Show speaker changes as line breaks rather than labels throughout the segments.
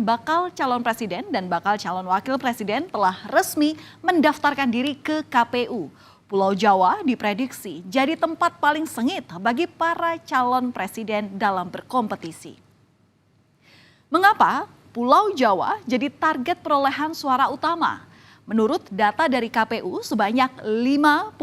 bakal calon presiden dan bakal calon wakil presiden telah resmi mendaftarkan diri ke KPU. Pulau Jawa diprediksi jadi tempat paling sengit bagi para calon presiden dalam berkompetisi. Mengapa Pulau Jawa jadi target perolehan suara utama? Menurut data dari KPU, sebanyak 56%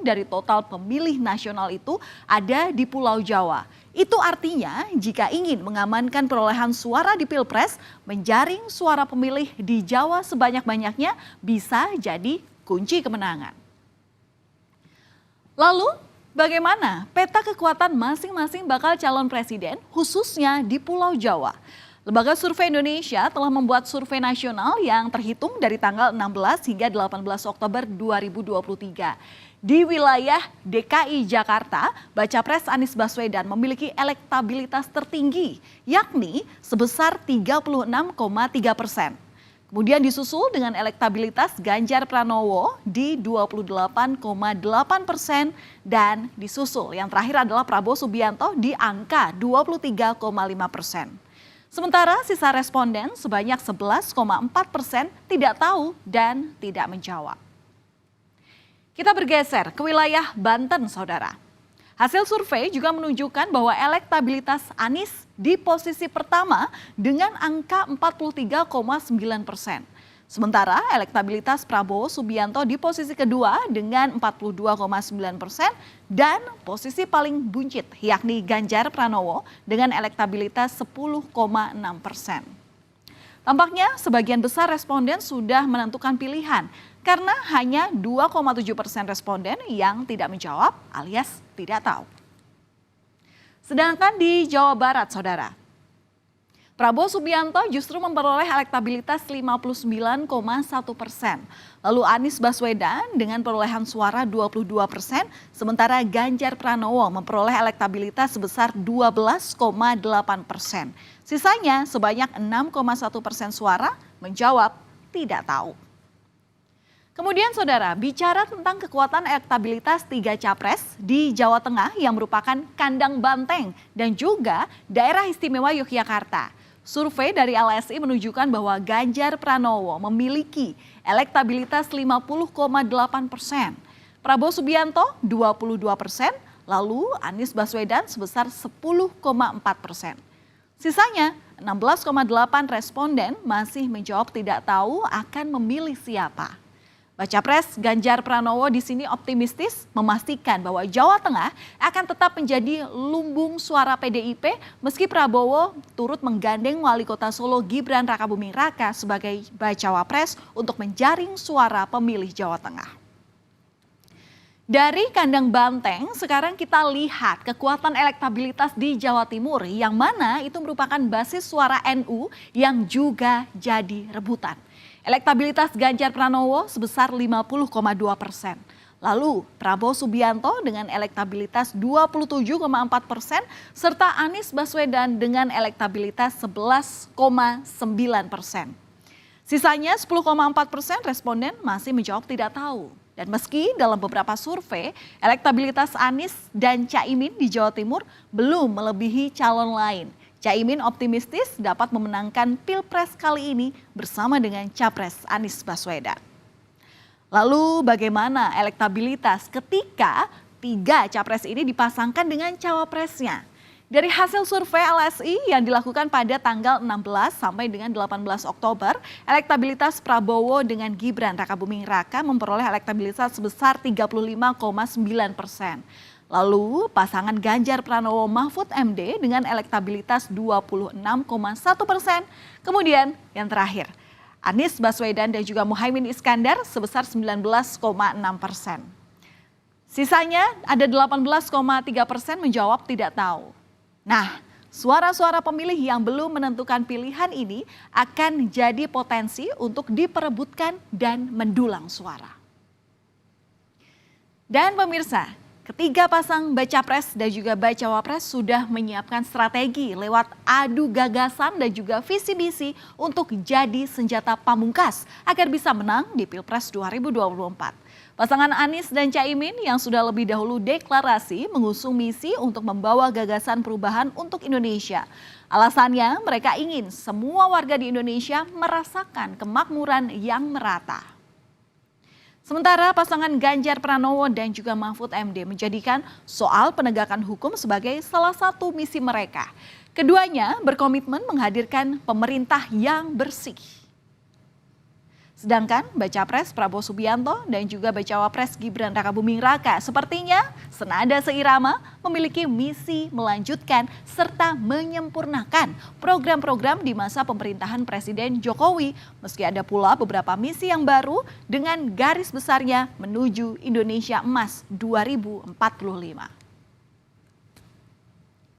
dari total pemilih nasional itu ada di Pulau Jawa. Itu artinya jika ingin mengamankan perolehan suara di Pilpres, menjaring suara pemilih di Jawa sebanyak-banyaknya bisa jadi kunci kemenangan. Lalu bagaimana peta kekuatan masing-masing bakal calon presiden khususnya di Pulau Jawa? Lembaga Survei Indonesia telah membuat survei nasional yang terhitung dari tanggal 16 hingga 18 Oktober 2023. Di wilayah DKI Jakarta, baca pres Anies Baswedan memiliki elektabilitas tertinggi, yakni sebesar 36,3%. Kemudian disusul dengan elektabilitas Ganjar Pranowo di 28,8% dan disusul yang terakhir adalah Prabowo Subianto di angka 23,5%. Sementara sisa responden sebanyak 11,4% tidak tahu dan tidak menjawab. Kita bergeser ke wilayah Banten, saudara. Hasil survei juga menunjukkan bahwa elektabilitas Anies di posisi pertama dengan angka 43,9%. Sementara elektabilitas Prabowo Subianto di posisi kedua dengan 42,9% dan posisi paling buncit yakni Ganjar Pranowo dengan elektabilitas 10,6%. Tampaknya sebagian besar responden sudah menentukan pilihan karena hanya 2,7% responden yang tidak menjawab alias tidak tahu. Sedangkan di Jawa Barat, saudara, Prabowo Subianto justru memperoleh elektabilitas 59,1%. Lalu Anies Baswedan dengan perolehan suara 22%, sementara Ganjar Pranowo memperoleh elektabilitas sebesar 12,8%. Sisanya sebanyak 6,1% suara menjawab tidak tahu. Kemudian saudara, bicara tentang kekuatan elektabilitas 3 capres di Jawa Tengah yang merupakan kandang banteng dan juga daerah istimewa Yogyakarta. Survei dari LSI menunjukkan bahwa Ganjar Pranowo memiliki elektabilitas 50,8%. Prabowo Subianto 22%, lalu Anies Baswedan sebesar 10,4%. Sisanya 16,8 responden masih menjawab tidak tahu akan memilih siapa. Baca pres Ganjar Pranowo di sini optimistis memastikan bahwa Jawa Tengah akan tetap menjadi lumbung suara PDIP meski Prabowo turut menggandeng Wali Kota Solo Gibran Rakabuming Raka sebagai bacawa pres untuk menjaring suara pemilih Jawa Tengah. Dari kandang banteng, sekarang kita lihat kekuatan elektabilitas di Jawa Timur yang mana itu merupakan basis suara NU yang juga jadi rebutan. Elektabilitas Ganjar Pranowo sebesar 50,2%. Lalu Prabowo Subianto dengan elektabilitas 27,4% serta Anies Baswedan dengan elektabilitas 11,9%. Sisanya 10,4% responden masih menjawab tidak tahu. Dan meski dalam beberapa survei, elektabilitas Anies dan Caimin di Jawa Timur belum melebihi calon lain. Caimin optimistis dapat memenangkan Pilpres kali ini bersama dengan Capres Anies Baswedan. Lalu bagaimana elektabilitas ketika 3 capres ini dipasangkan dengan cawapresnya? Dari hasil survei LSI yang dilakukan pada tanggal 16 sampai dengan 18 Oktober, elektabilitas Prabowo dengan Gibran Rakabuming Raka memperoleh elektabilitas sebesar 35,9%. Lalu pasangan Ganjar Pranowo Mahfud MD dengan elektabilitas 26,1%. Kemudian yang terakhir, Anies Baswedan dan juga Muhaimin Iskandar sebesar 19,6%. Sisanya ada 18,3% menjawab tidak tahu. Nah, suara-suara pemilih yang belum menentukan pilihan ini akan jadi potensi untuk diperebutkan dan mendulang suara. Dan pemirsa, Ketiga pasang baca pres dan juga bacawa pres sudah menyiapkan strategi lewat adu gagasan dan juga visi misi untuk jadi senjata pamungkas agar bisa menang di Pilpres 2024. Pasangan Anies dan Caimin yang sudah lebih dahulu deklarasi mengusung misi untuk membawa gagasan perubahan untuk Indonesia. Alasannya mereka ingin semua warga di Indonesia merasakan kemakmuran yang merata. Sementara pasangan Ganjar Pranowo dan juga Mahfud MD menjadikan soal penegakan hukum sebagai salah satu misi mereka. Keduanya berkomitmen menghadirkan pemerintah yang bersih. Sedangkan Baca Pres Prabowo Subianto dan juga Bacawa Pres Gibran Rakabuming Raka sepertinya senada seirama memiliki misi melanjutkan serta menyempurnakan program-program di masa pemerintahan Presiden Jokowi. Meski ada pula beberapa misi yang baru dengan garis besarnya menuju Indonesia Emas 2045.